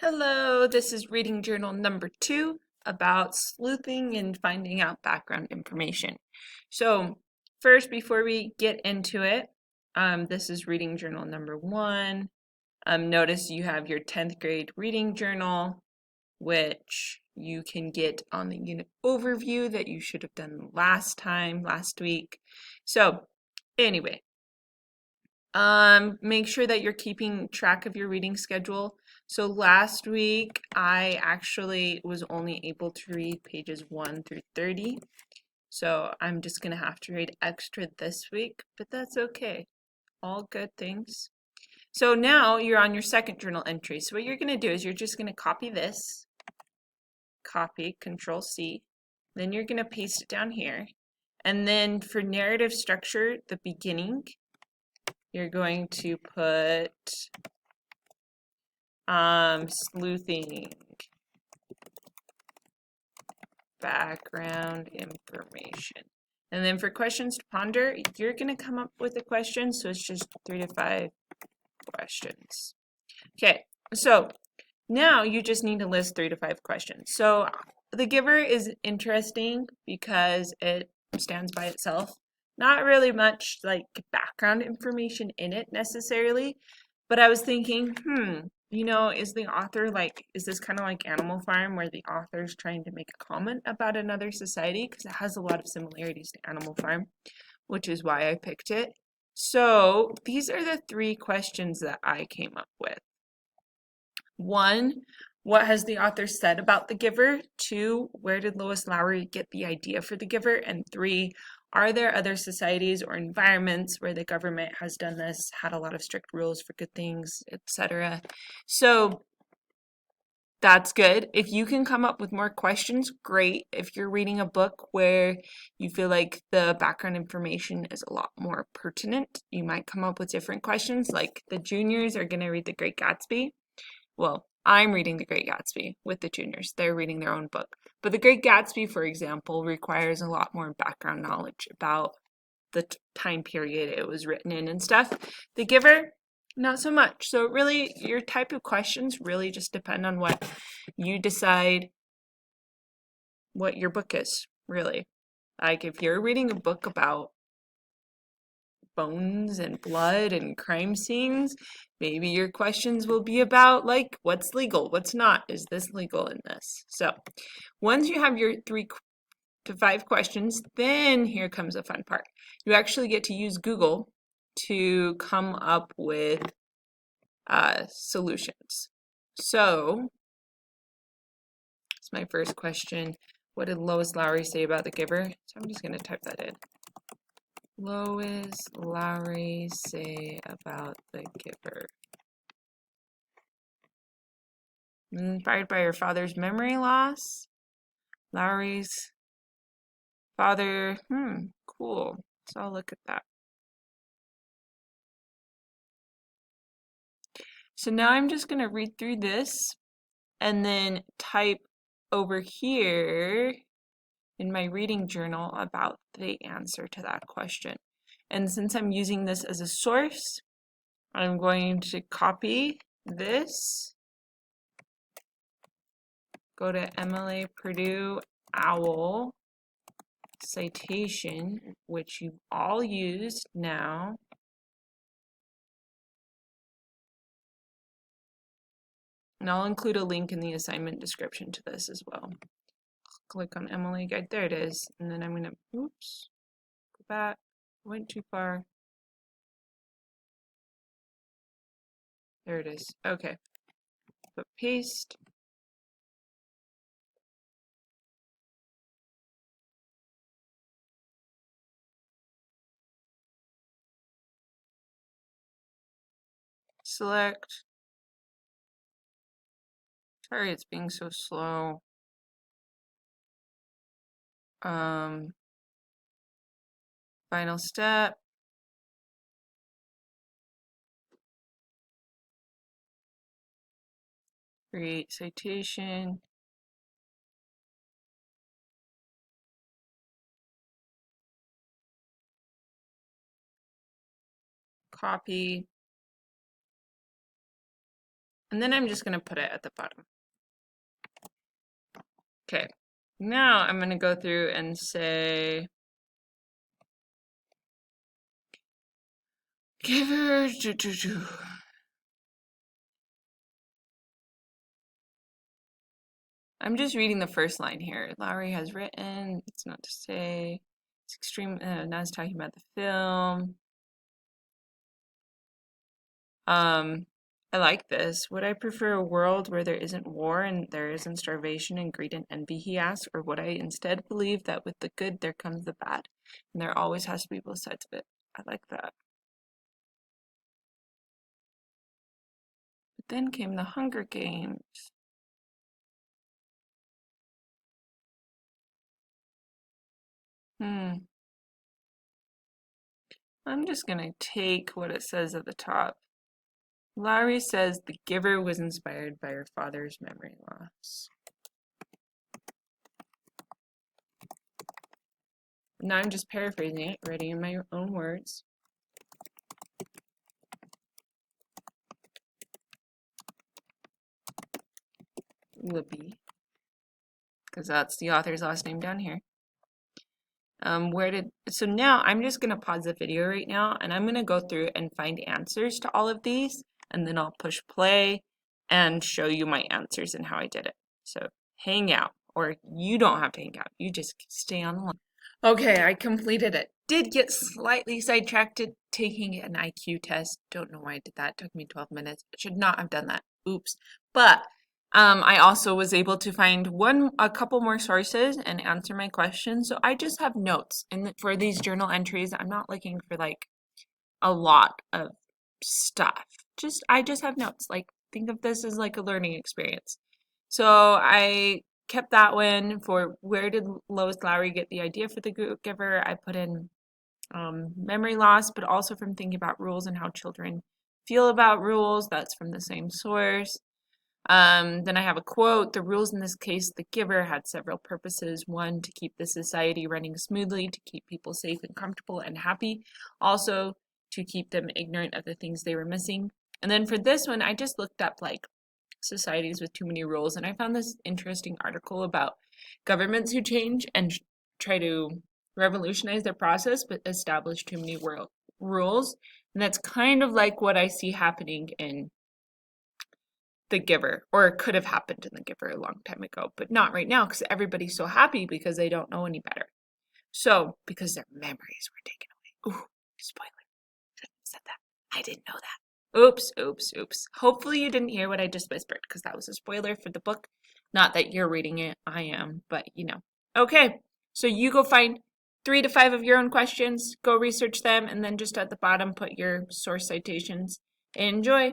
Hello, this is reading journal number 2 about sleuthing and finding out background information. So, first, before we get into it, this is reading journal number 1. Notice you have your 10th grade reading journal, which you can get on the unit overview that you should have done last week. So, anyway, make sure that you're keeping track of your reading schedule. So last week, I actually was only able to read pages 1 through 30. So I'm just going to have to read extra this week, but that's okay. All good things. So now you're on your second journal entry. So what you're going to do is you're just going to copy this, copy, Control C. Then you're going to paste it down here. And then for narrative structure, the beginning, you're going to put sleuthing, background information. And then for questions to ponder, you're going to come up with a question, so it's just 3 to 5 questions. Okay, so now you just need to list 3 to 5 questions. So the giver is interesting because it stands by itself. Not really much like background information in it necessarily, but I was thinking, is the author is this kind of like Animal Farm where the author's trying to make a comment about another society? Because it has a lot of similarities to Animal Farm, which is why I picked it. So these are the 3 questions that I came up with. 1, what has the author said about the giver? 2, where did Lois Lowry get the idea for the giver? And 3, are there other societies or environments where the government has done this, had a lot of strict rules for good things, etc.? So that's good. If you can come up with more questions, great. If you're reading a book where you feel like the background information is a lot more pertinent, you might come up with different questions. Like the juniors are going to read The Great Gatsby. Well, I'm reading The Great Gatsby with the juniors. They're reading their own book. But The Great Gatsby, for example, requires a lot more background knowledge about the time period it was written in and stuff. The Giver, not so much. So really, your type of questions really just depend on what you decide what your book is, really. Like if you're reading a book about bones and blood and crime scenes, maybe your questions will be about like what's legal, what's not, is this legal in this? So once you have your 3 to 5 questions, then here comes the fun part. You actually get to use Google to come up with solutions. So that's my first question. What did Lois Lowry say about the giver? So I'm just going to type that in. Lois Lowry say about the giver. Inspired by her father's memory loss. Lowry's father, cool. So I'll look at that. So now I'm just going to read through this and then type over here in my reading journal about the answer to that question. And since I'm using this as a source, I'm going to copy this, go to MLA Purdue OWL citation, which you've all used now. And I'll include a link in the assignment description to this as well. Click on MLA Guide, there it is. And then I'm going to, go back, went too far. There it is. Okay. Put paste. Select. Sorry, it's being so slow. Final step. Create citation. Copy. And then I'm just going to put it at the bottom. Okay, now I'm going to go through and say, giver, I'm just reading the first line here. Lowry has written, it's not to say, it's extreme, now it's talking about the film. I like this. Would I prefer a world where there isn't war and there isn't starvation and greed and envy, he asks, or would I instead believe that with the good there comes the bad, and there always has to be both sides of it? I like that. But then came the Hunger Games. I'm just gonna take what it says at the top. Lowry says the giver was inspired by her father's memory loss. Now I'm just paraphrasing it, writing in my own words. Libby, because that's the author's last name down here. So now I'm just gonna pause the video right now and I'm gonna go through and find answers to all of these, and then I'll push play and show you my answers and how I did it. So hang out, or you don't have to hang out, you just stay on the line. Okay, I completed it. Did get slightly sidetracked taking an IQ test. Don't know why I did that. It took me 12 minutes. I should not have done that. Oops. But I also was able to find a couple more sources and answer my questions. So I just have notes. And for these journal entries, I'm not looking for like a lot of stuff. I just have notes. Like, think of this as like a learning experience. So I kept that one for where did Lois Lowry get the idea for the giver. I put in memory loss, but also from thinking about rules and how children feel about rules. That's from the same source. Then I have a quote. The rules in this case, the giver had several purposes. One, to keep the society running smoothly, to keep people safe and comfortable and happy. Also, to keep them ignorant of the things they were missing. And then for this one, I just looked up like societies with too many rules, and I found this interesting article about governments who change and try to revolutionize their process but establish too many rules. And that's kind of like what I see happening in the giver, or it could have happened in the giver a long time ago, but not right now because everybody's so happy because they don't know any better. So, because their memories were taken away. Ooh, spoiler. Shouldn't have said that. I didn't know that. Oops. Hopefully you didn't hear what I just whispered because that was a spoiler for the book. Not that you're reading it, I am, but you know. Okay, so you go find 3 to 5 of your own questions, go research them, and then just at the bottom put your source citations. Enjoy!